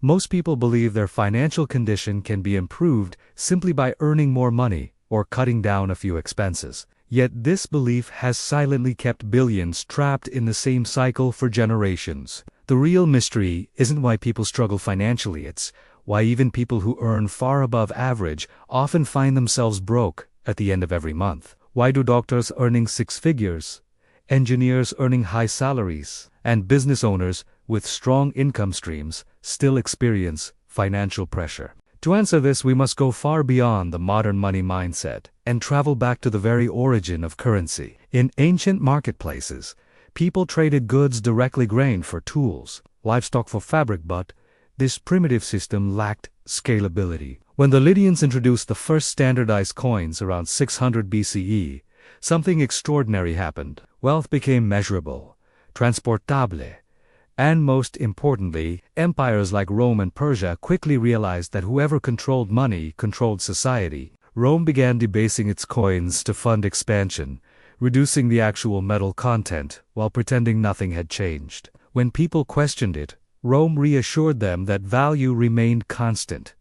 Most people believe their financial condition can be improved simply by earning more money or cutting down a few expenses. Yet this belief has silently kept billions trapped in the same cycle for generations. The real mystery isn't why people struggle financially, it's why even people who earn far above average often find themselves broke at the end of every month. Why do doctors earning six figures, engineers earning high salaries, and business owners with strong income streams still experience financial pressure? To answer this, we must go far beyond the modern money mindset and travel back to the very origin of currency. In ancient marketplaces, people traded goods directly, grain for tools, livestock for fabric, but this primitive system lacked scalability. When the Lydians introduced the first standardized coins around 600 BCE, something extraordinary happened. Wealth became measurable, transportable, and most importantly, empires like Rome and Persia quickly realized that whoever controlled money controlled society. Rome began debasing its coins to fund expansion, reducing the actual metal content while pretending nothing had changed. When people questioned it, Rome reassured them that value remained constant.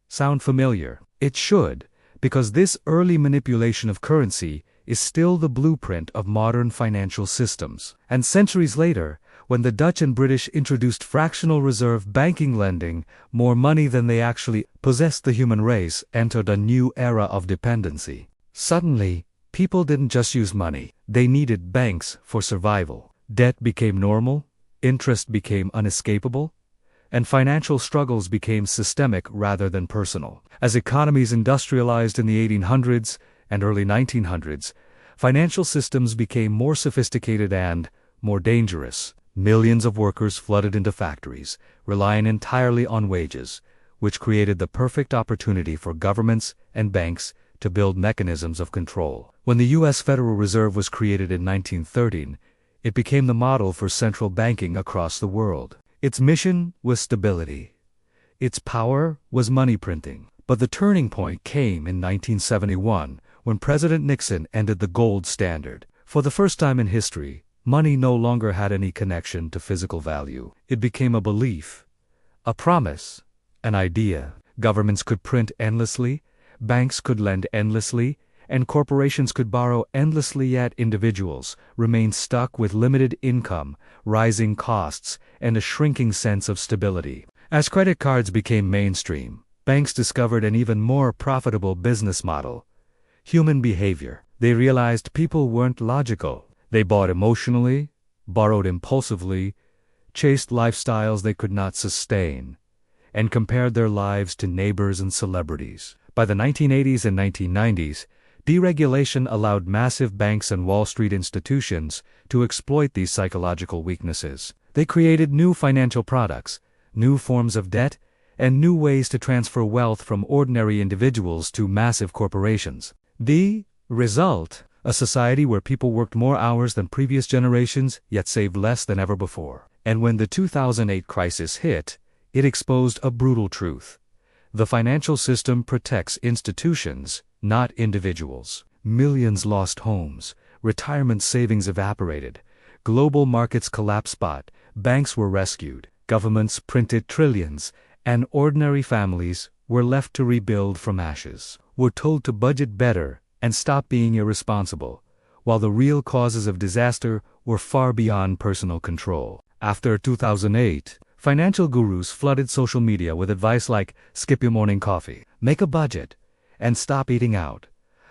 Sound familiar? It should, because this early manipulation of currency is still the blueprint of modern financial systems. And centuries later, when the Dutch and British introduced fractional reserve banking, lending more money than they actually possessed, the human race entered a new era of dependency. Suddenly, people didn't just use money, they needed banks for survival. Debt became normal, interest became unescapable, and financial struggles became systemic rather than personal. As economies industrialized in the 1800s and early 1900s, financial systems became more sophisticated and more dangerous. Millions of workers flooded into factories, relying entirely on wages, which created the perfect opportunity for governments and banks to build mechanisms of control. When the U.S. Federal Reserve was created in 1913, it became the model for central banking across the world. Its mission was stability. Its power was money printing. But the turning point came in 1971, when President Nixon ended the gold standard. For the first time in history, money no longer had any connection to physical value. It became a belief, a promise, an idea. Governments could print endlessly, banks could lend endlessly, and corporations could borrow endlessly, yet individuals remained stuck with limited income, rising costs, and a shrinking sense of stability. As credit cards became mainstream, banks discovered an even more profitable business model: human behavior. They realized people weren't logical. They bought emotionally, borrowed impulsively, chased lifestyles they could not sustain, and compared their lives to neighbors and celebrities. By the 1980s and 1990s, deregulation allowed massive banks and Wall Street institutions to exploit these psychological weaknesses. They created new financial products, new forms of debt, and new ways to transfer wealth from ordinary individuals to massive corporations. The result: a society where people worked more hours than previous generations, yet saved less than ever before. And when the 2008 crisis hit, it exposed a brutal truth. The financial system protects institutions, not individuals. Millions lost homes, retirement savings evaporated, global markets collapsed, but banks were rescued, governments printed trillions, and ordinary families were left to rebuild from ashes. We're told to budget better and stop being irresponsible, while the real causes of disaster were far beyond personal control. After 2008, financial gurus flooded social media with advice like skip your morning coffee, make a budget, and stop eating out.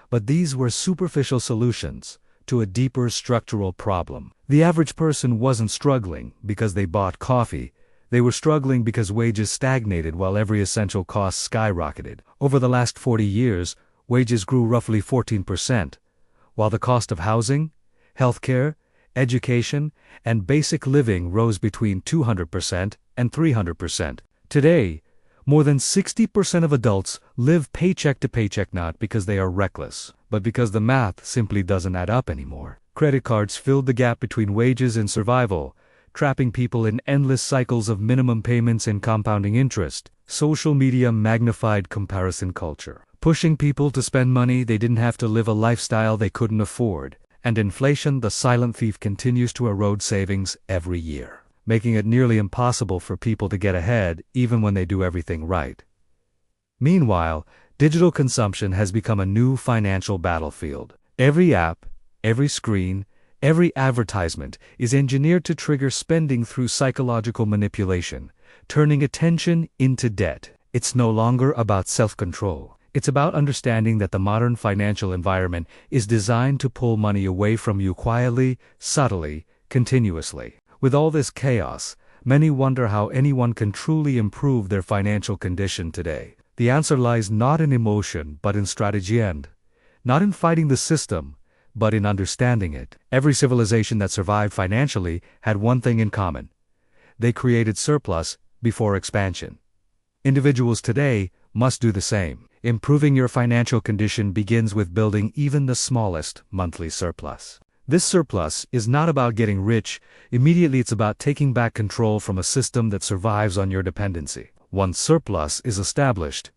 But these were superficial solutions to a deeper structural problem. The average person wasn't struggling because they bought coffee. They were struggling because wages stagnated while every essential cost skyrocketed. Over the last 40 years, wages grew roughly 14%, while the cost of housing, healthcare, education, and basic living rose between 200% and 300%. Today, more than 60% of adults live paycheck to paycheck, not because they are reckless, but because the math simply doesn't add up anymore. Credit cards filled the gap between wages and survival, trapping people in endless cycles of minimum payments and compounding interest. Social media magnified comparison culture, pushing people to spend money they didn't have to live a lifestyle they couldn't afford. And inflation, the silent thief, continues to erode savings every year. making it nearly impossible for people to get ahead even when they do everything right. Meanwhile, digital consumption has become a new financial battlefield. Every app, every screen, every advertisement is engineered to trigger spending through psychological manipulation, turning attention into debt. It's no longer about self-control. It's about understanding that the modern financial environment is designed to pull money away from you quietly, subtly, continuously. With all this chaos, many wonder how anyone can truly improve their financial condition today. The answer lies not in emotion, but in strategy, and not in fighting the system, but in understanding it. Every civilization that survived financially had one thing in common. They created surplus before expansion. Individuals today must do the same. Improving your financial condition begins with building even the smallest monthly surplus. This surplus is not about getting rich immediately, it's about taking back control from a system that survives on your dependency. Once surplus is established,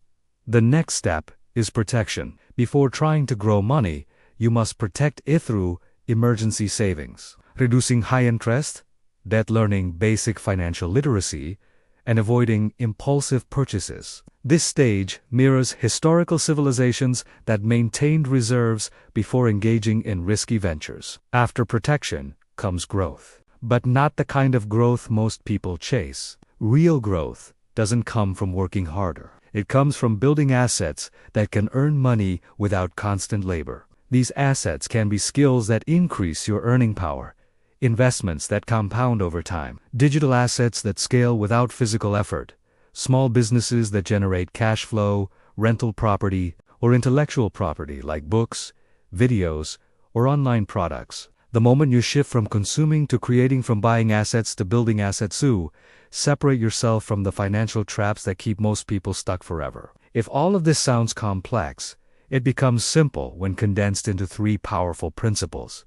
the next step is protection. Before trying to grow money, you must protect it through emergency savings, reducing high interest, debt, learning basic financial literacy, and avoiding impulsive purchases. This stage mirrors historical civilizations that maintained reserves before engaging in risky ventures. After protection comes growth, but not the kind of growth most people chase. Real growth doesn't come from working harder. It comes from building assets that can earn money without constant labor. These assets can be skills that increase your earning power, investments that compound over time, digital assets that scale without physical effort, small businesses that generate cash flow, rental property, or intellectual property like books, videos, or online products. The moment you shift from consuming to creating, from buying assets to building assets, you separate yourself from the financial traps that keep most people stuck forever. If all of this sounds complex, it becomes simple when condensed into three powerful principles.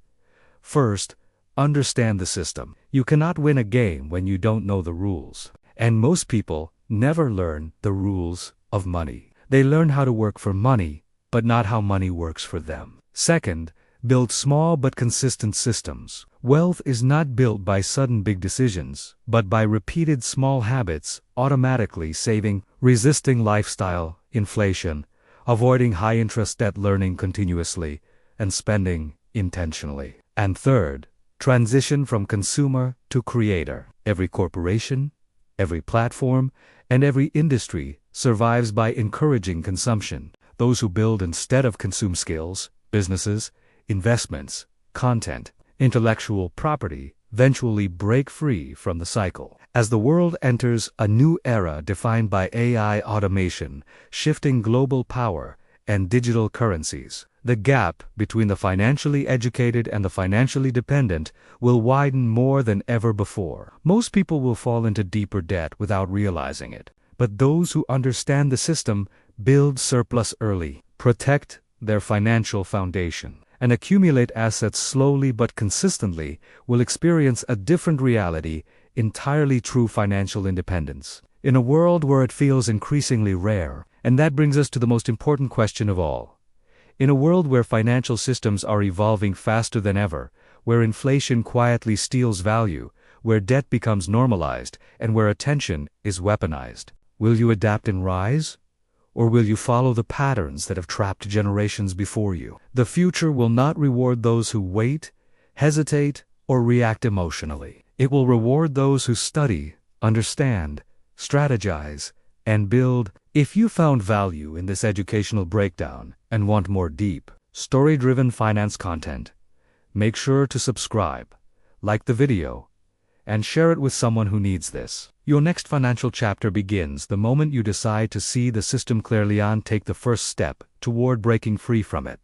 First, understand the system. You cannot win a game when you don't know the rules. And most people never learn the rules of money. They learn how to work for money, but not how money works for them. Second, build small but consistent systems. Wealth is not built by sudden big decisions, but by repeated small habits, automatically saving, resisting lifestyle inflation, avoiding high-interest debt, learning continuously, and spending intentionally. And third, transition from consumer to creator. Every corporation, every platform, and every industry survives by encouraging consumption. Those who build instead of consume skills, businesses, investments, content, intellectual property, eventually break free from the cycle. As the world enters a new era defined by AI, automation, shifting global power, and digital currencies, the gap between the financially educated and the financially dependent will widen more than ever before. Most people will fall into deeper debt without realizing it. But those who understand the system build surplus early, protect their financial foundation, and accumulate assets slowly but consistently will experience a different reality, entirely true financial independence. In a world where it feels increasingly rare, and that brings us to the most important question of all. In a world where financial systems are evolving faster than ever, where inflation quietly steals value, where debt becomes normalized, and where attention is weaponized, will you adapt and rise? Or will you follow the patterns that have trapped generations before you? The future will not reward those who wait, hesitate, or react emotionally. It will reward those who study, understand, strategize, and build. If you found value in this educational breakdown and want more deep, story-driven finance content, make sure to subscribe, like the video, and share it with someone who needs this. Your next financial chapter begins the moment you decide to see the system clearly and take the first step toward breaking free from it.